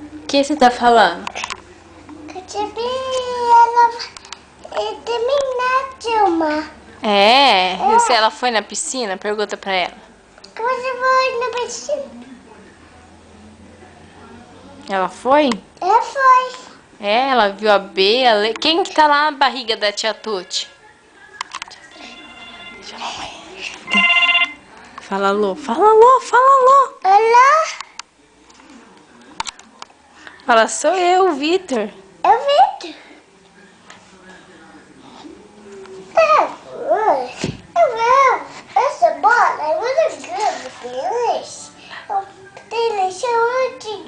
O que você tá falando? Que eu tive ela terminar de filmar. É? E se ela foi na piscina? Pergunta pra ela. Que você foi na piscina? Ela foi? Foi. É, ela viu a Bea. Quem que tá lá na barriga da tia Tuti? Deixa a mamãe. Fala alô, fala alô, fala alô. Olá, Fala, sou eu, Vitor. eu vi. Eu vi. Essa bola é muito grande, Deus. Deixa eu te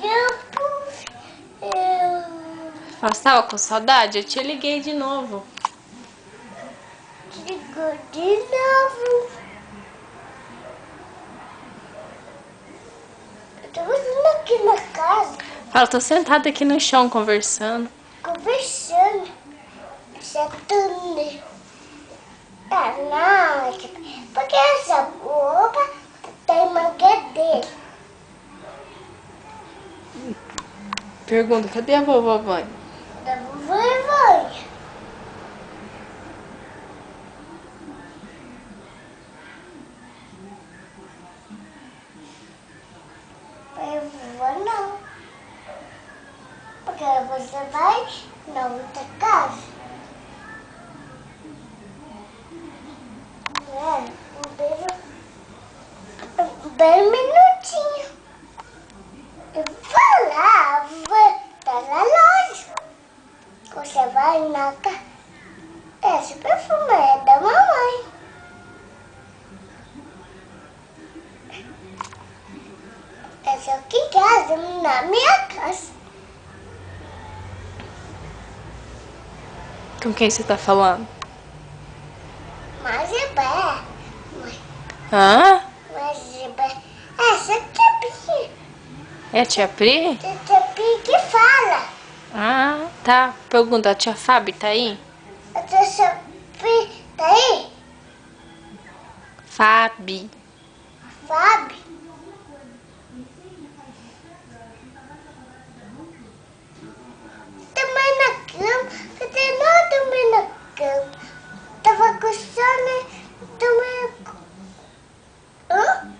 Fala, você tava com saudade? Eu te liguei de novo. ligou de novo. Eu tô fazendo aqui na casa, Fala, tô sentada aqui no chão conversando. conversando. Sentando. Ah, não. Porque essa roupa tem mangueira dele. Pergunta, cadê a vovó Vânia? Da vovó e mãe. Eu vou não. Porque você vai na outra casa. Um minutinho. Eu vou lá, tá na loja. Você vai na casa. Esse perfume é da mamãe. Esse aqui em casa, na minha casa. Com quem você tá falando? Mas é bem. Hã? Mas é bem. Essa aqui é pequena. É a tia Pri? Que fala. Ah, tá. Pergunta, a tia Fábio tá aí? Essa tá aí? Fábio. Fábio. Também na cama. Cadê não também na cama? Tava coçando também. Hã?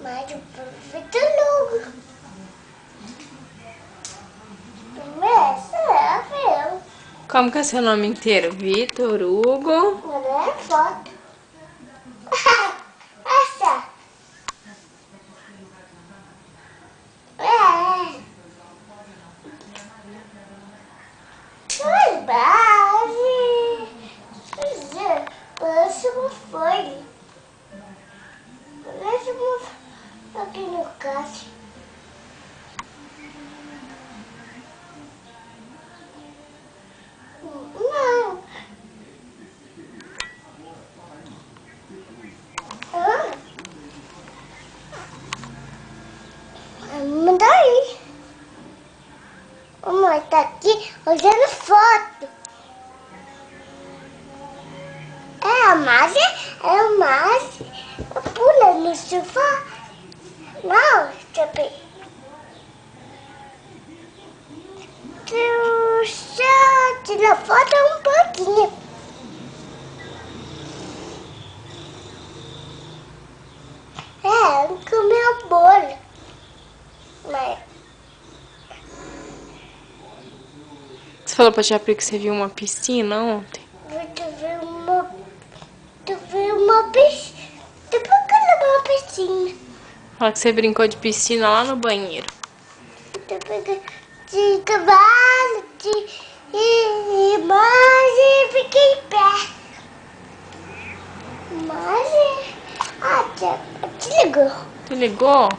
Mas eu aproveito logo. Essa é a filha. Como que é seu nome inteiro? Vitor Hugo. Olha a foto. Essa. É. Mas base. Parece uma folha. Parece uma... Aqui no caso. Não. Ah. Manda aí. Mamãe tá aqui olhando foto. É a Márcia? É a Márcia. Pula no sofá. Não, também. Só tira foto um pouquinho. É, comeu bolo. Mas Você falou pra tia Pri que você viu uma piscina ontem? tu viu uma piscina. Tu procurou uma piscina. Fala que você brincou de piscina lá no banheiro. Tu pegou de cavalo, de mas e fiquei em pé. Mas te ligou. Você ligou?